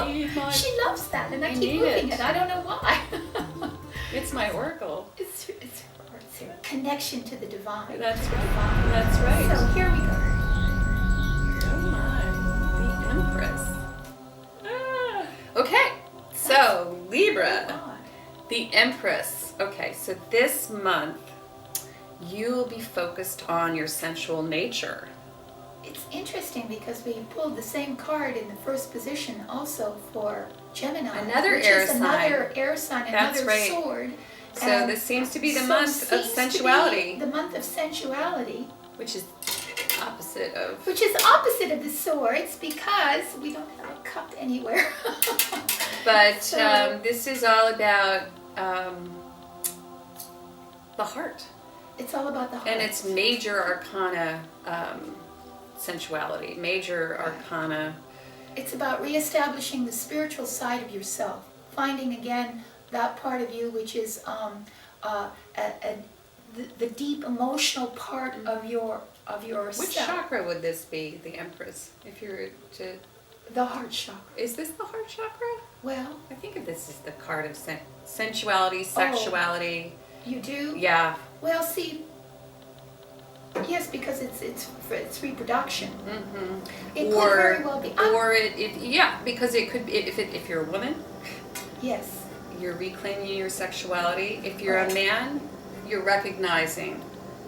She loves that, and I keep need moving it. it. I don't know why. It's my oracle. It's her connection to the divine. That's right. That's right. So here we go. Oh my, the Empress. Okay, so Libra, God. the Empress. Okay, so this month you'll be focused on your sensual nature. It's interesting because we pulled the same card in the first position also for Gemini. Another which air is sign. Another air sign, That's another right. sword. So And this seems to be the so month of seems to be sensuality, the month of sensuality, which is opposite of. which is opposite of the swords because we don't have a cup anywhere. But So- this is all about the heart, It's all about the heart. and it's major arcana sensuality, major arcana. It's about reestablishing the spiritual side of yourself, finding again that part of you which is the deep emotional part of yourself. Which chakra would this be, the Empress? If you were to, The heart chakra. is this the heart chakra? Well, I think of this as the card of sensuality, sexuality. you do. Yeah. Well, see. Yes, because it's reproduction. Mm-hmm. It could very well be. Because it could be if you're a woman, Yes. you're reclaiming your sexuality. If you're a Right. man, you're recognizing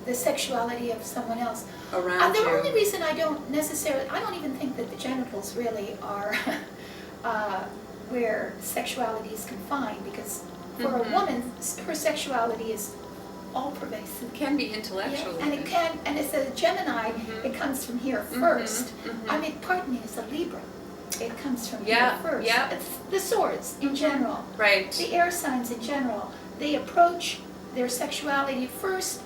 The sexuality of someone else. around The you. only reason I don't even think that the genitals really are where sexuality is confined, because for a Mhm. woman, her sexuality is all pervasive. It can be intellectual. Yeah, and it's a Gemini, Mhm. it comes from here Mhm, first. mhm. I mean, pardon me, it's a Libra. It comes from Yeah, here first. yeah. It's the swords in general. Right. The air signs in general, they approach their sexuality first.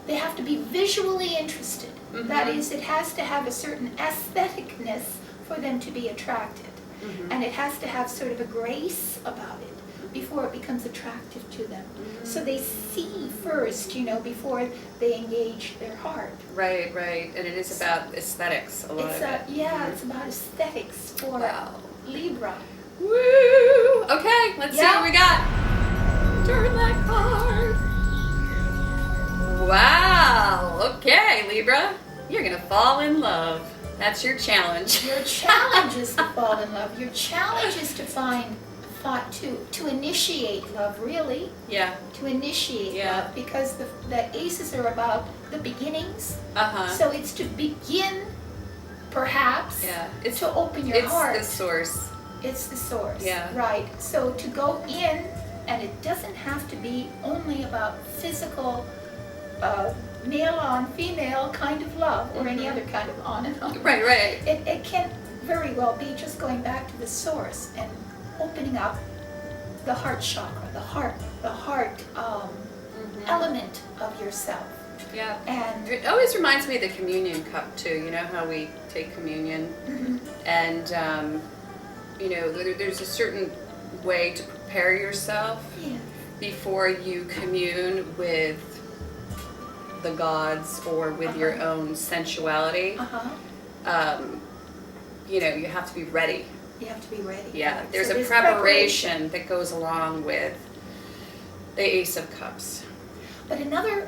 They have to be visually interested. Mhm. That is, it has to have a certain aestheticness for them to be attracted. Mhm. And it has to have sort of a grace about it before it becomes attractive to them. So they see first, before they engage their heart. Right, right. And it is about aesthetics, a lot of it. It's about aesthetics for Wow. Libra. Woo! Okay, let's see Yeah. what we got. Turn that card. Wow. Okay, Libra, you're gonna fall in love. That's your challenge. Your challenge is to fall in love. Your challenge is to to initiate love, really. Yeah. To initiate Yeah. love, because the aces are about the beginnings. Uh-huh. So it's to begin, perhaps, Yeah. It's to open your heart. the source. It's the source. Yeah. Right. So to go in, and it doesn't have to be only about physical, male on female kind of love, or any Mhm. other kind of on and on. Right, right. It can very well be just going back to the source and opening up the heart chakra, the heart Mhm. element of yourself. Yeah. And It always reminds me of the communion cup too. You know how we take communion, mhm, and there's a certain way to prepare yourself yeah, before you commune with the gods or with your Uh-huh. own sensuality. uh-huh. You have to be ready. You have to be ready. Yeah, Right. there's So a preparation that goes along with the Ace of Cups. But another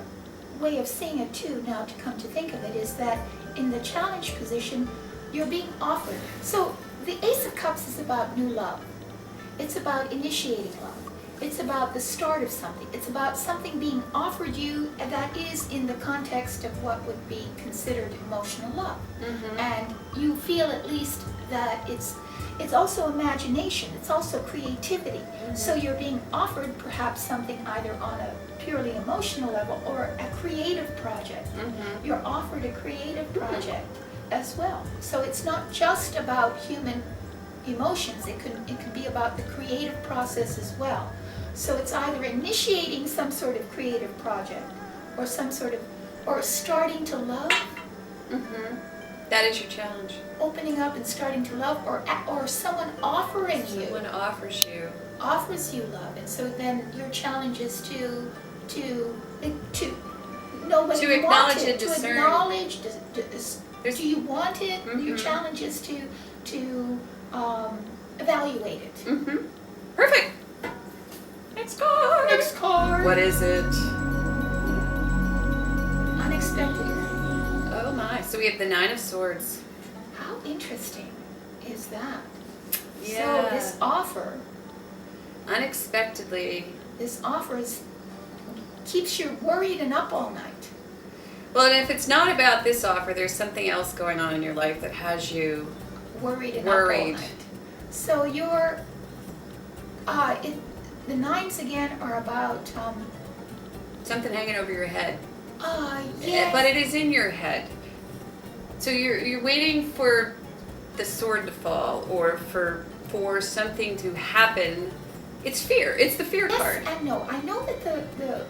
way of seeing it too, now to come to think of it, is that in the challenge position, you're being offered. So the Ace of Cups is about new love. It's about initiating love. It's about the start of something. It's about something being offered you that is in the context of what would be considered emotional love. Mm-hmm. And you feel at least that it's also imagination, it's also creativity. Mm-hmm. So you're being offered perhaps something either on a purely emotional level or a creative project. Mm-hmm. You're offered a creative project as well. So it's not just about human emotions, it can be about the creative process as well. So it's either initiating some sort of creative project or or starting to love, Mm-hmm. That is your challenge. opening up and starting to love, or someone offering you, Someone offers you. offers you love. And so then your challenge is to know whether To you want acknowledge it, and discern. to acknowledge, There's- do you want it? Your Mhm. challenge is to evaluate appreciate it. Mm-hmm. Perfect. Next card. Next card. What is it? Unexpected. Oh my. So we have the 9 of Swords. How interesting is that? Yeah. So this offer Unexpectedly. keeps you worried and up all night. Well, and if it's not about this offer, there's something else going on in your life that has you Worried and up all night. So you're, the 9s again are about, something hanging over your head. yes. But it is in your head. So you're waiting for the sword to fall or for something to happen. It's fear. It's the fear card. Yes and no. I know that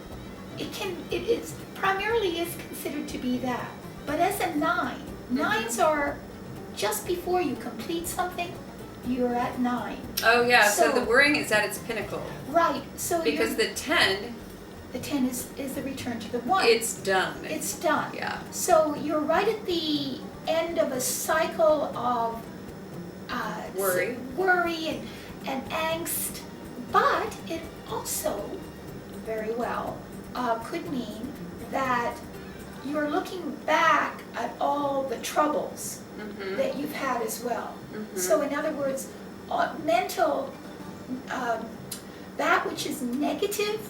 it is primarily is considered to be that. But as a 9, 9s are just before you complete something, you're at 9. Oh yeah, so the worrying is at its pinnacle. Right. So because the 10 is the return to the 1. It's done. It's done. Yeah. So you're right at the end of a cycle of worry and angst, but it also very well could mean that you're looking back at all the troubles that you've had as well. So in other words, mental, that which is negative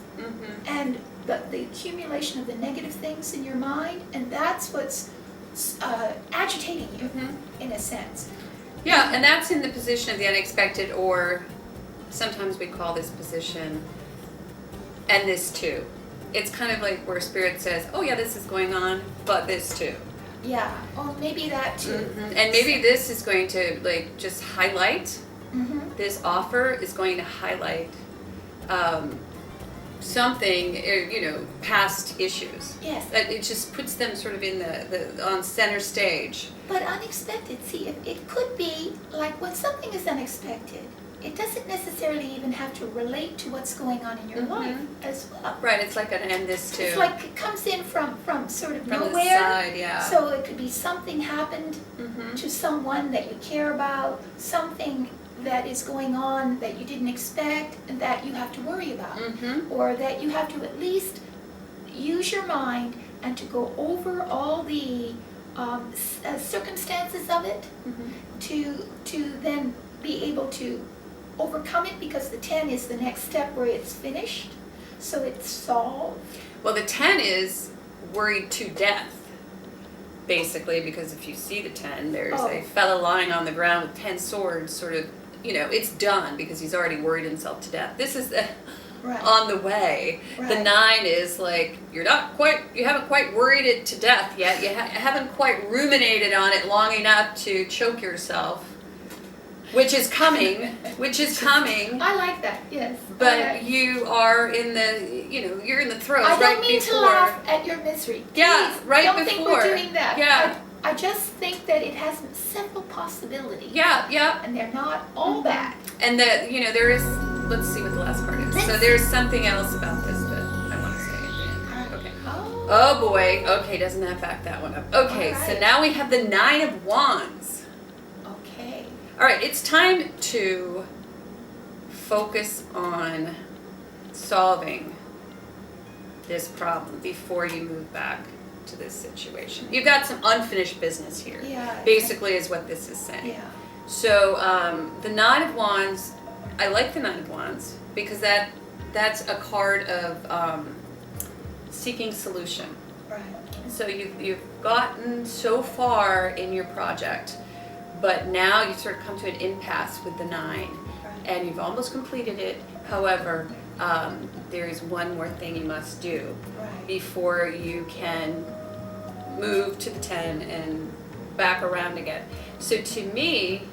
and the accumulation of the negative things in your mind, and that's what's agitating you in a sense. Yeah, and that's in the position of the unexpected, or sometimes we call this position, and this too. It's kind of like where Spirit says, oh yeah, this is going on, but this too. Yeah, or maybe that too. And maybe this is going to like just highlight, this offer is going to highlight something, past issues. Yes. That it just puts them sort of in the on center stage. But unexpected, see, it could be like when something is unexpected, it doesn't necessarily even have to relate to what's going on in your life as well. Right, it's like an and this too. It's like it comes in from sort of from nowhere. The side, yeah. So it could be something happened to someone that you care about, something that is going on that you didn't expect and that you have to worry about. Or that you have to at least use your mind and to go over all the circumstances of it to then be able to overcome it, because the 10 is the next step where it's finished, so it's solved. Well, the 10 is worried to death, basically, because if you see the 10, there's a fellow lying on the ground with 10 swords, sort of, it's done because he's already worried himself to death. This is on the way. Right. The 9 is like, you haven't quite worried it to death yet. You haven't quite ruminated on it long enough to choke yourself. Which is coming. I like that, yes. But you are in the, you're in the throes right before. I don't mean to laugh at your misery. Yeah, Please, right don't before. think we're doing that. Yeah. I just think that it has several possibilities. Yeah. And they're not all bad. And there is, let's see what the last card is. So there's something else about this that I want to say. Okay. Oh boy. Okay, doesn't that back that one up? Okay, All right. So now we have the 9 of Wands. All right, it's time to focus on solving this problem before you move back to this situation. You've got some unfinished business here. Yeah. Basically is what this is saying. Yeah. So the 9 of Wands, I like the 9 of Wands because that's a card of seeking solution. Right. So you've gotten so far in your project, but now you sort of come to an impasse with the 9, and you've almost completed it. However, there is one more thing you must do before you can move to the 10 and back around again. So to me,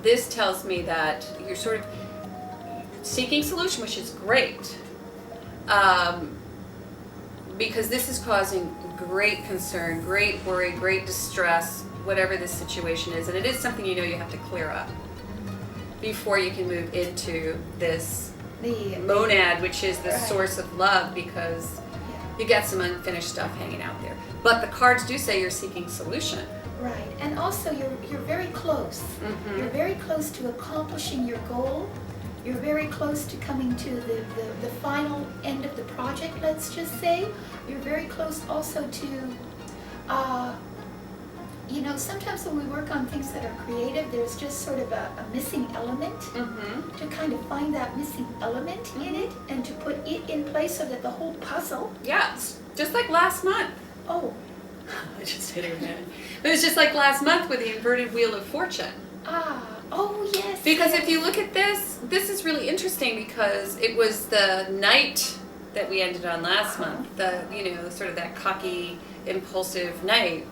this tells me that you're sort of seeking solution, which is great, because this is causing great concern, great worry, great distress, whatever this situation is, and it is something you have to clear up before you can move into this monad, which is the source of love, because you got some unfinished stuff hanging out there. But the cards do say you're seeking solution. Right, and also you're very close. Mm-hmm. You're very close to accomplishing your goal. You're very close to coming to the final end of the project, let's just say. You're very close also to, sometimes when we work on things that are creative, there's just sort of a missing element. Mm-hmm. To kind of find that missing element in it and to put it in place so that the whole puzzle. Yeah, it's just like last month. Oh. I just hit her head. It was just like last month with the inverted wheel of fortune. Oh yes. Because yes. if you look at this is really interesting because it was the knight that we ended on last month. The sort of that cocky, impulsive knight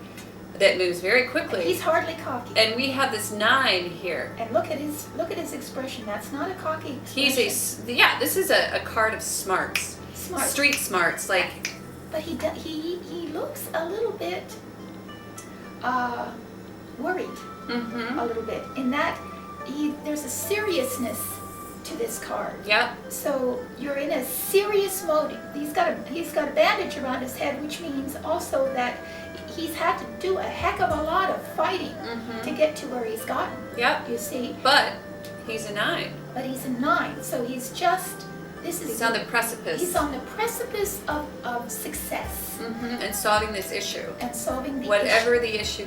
that moves very quickly. He's hardly cocky. And we have this 9 here. And look at his expression. That's not a cocky expression. This is a card of smarts. Smart. Street smarts, like. But he looks a little bit worried. Mm-hmm. A little bit. In that there's a seriousness to this card. Yep. So you're in a serious mode. He's got a bandage around his head, which means also that he's had to do a heck of a lot of fighting to get to where he's gotten. Yep. You see. But he's a 9. But he's a 9, so he's just. He's on the precipice. He's on the precipice of success. And solving this issue. And solving the whatever issue. the issue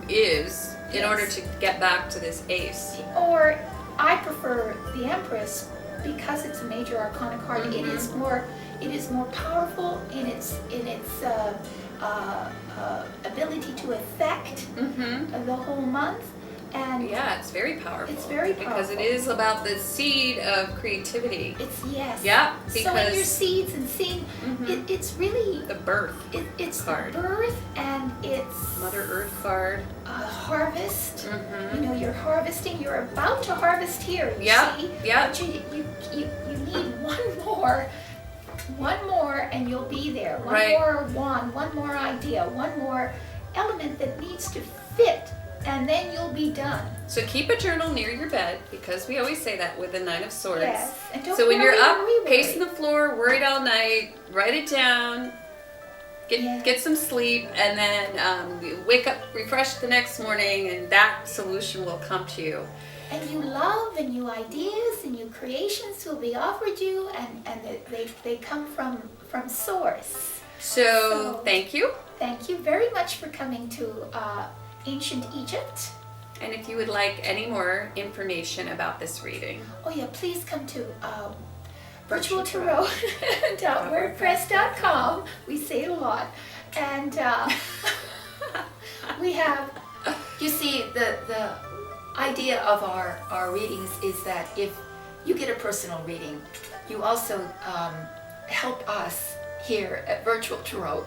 is in order to get back to this ace. Or I prefer the Empress because it's a major arcana card. It is more powerful in its ability to affect the whole month. And yeah, it's very powerful. It's very powerful. Because it is about the seed of creativity. It's yes. Yeah, because sowing your seeds and seeing it's really the birth. It's card. The birth and it's Mother Earth card. Harvest. You're harvesting. You're about to harvest here. You see? Yeah. But you need one more, and you'll be there. One more idea, one more element that needs to fit. And then you'll be done. So keep a journal near your bed because we always say that with the 9 of Swords. Yes. And don't so when you're up, worry. pacing the floor, worried all night, write it down. Get some sleep, and then you wake up refreshed the next morning, and that solution will come to you. And new love and new ideas and new creations will be offered you, and they come from Source. So thank you. Thank you very much for coming to Ancient Egypt. And if you would like any more information about this reading, oh yeah, please come to virtualtarot.wordpress.com. We say it a lot. And we have, you see, the idea of our readings is that if you get a personal reading, you also help us here at Virtual Tarot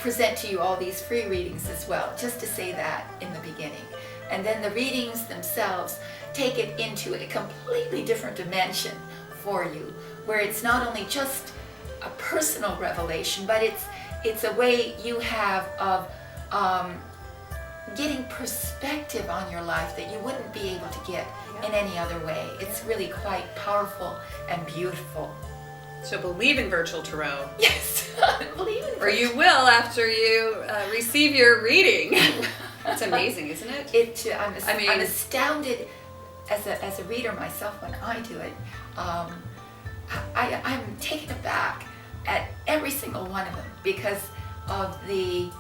present to you all these free readings as well, just to say that in the beginning. And then the readings themselves take it into a completely different dimension for you, where it's not only just a personal revelation, but it's a way you have of getting perspective on your life that you wouldn't be able to get in any other way. It's really quite powerful and beautiful. So believe in Virtual Tarot. Yes, believe in Or you will after you receive your reading. It's amazing, isn't it? I'm astounded as a reader myself when I do it. I'm taken aback at every single one of them because of the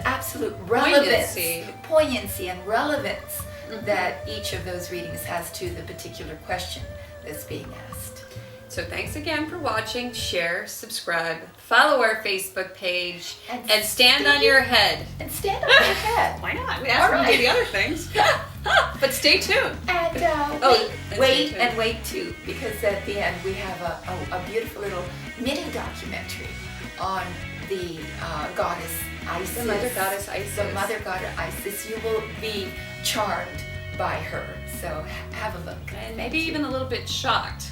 absolute relevance, poignancy and relevance that each of those readings has to the particular question that's being asked. So thanks again for watching. Share, subscribe, follow our Facebook page, and stand on your head. And stand on your head. Why not? We asked them to do the other things. But stay tuned. And wait too, because at the end we have a beautiful little mini documentary on the goddess Isis. The mother goddess Isis. The mother goddess Isis. You will be charmed by her. So have a look. And maybe even a little bit shocked.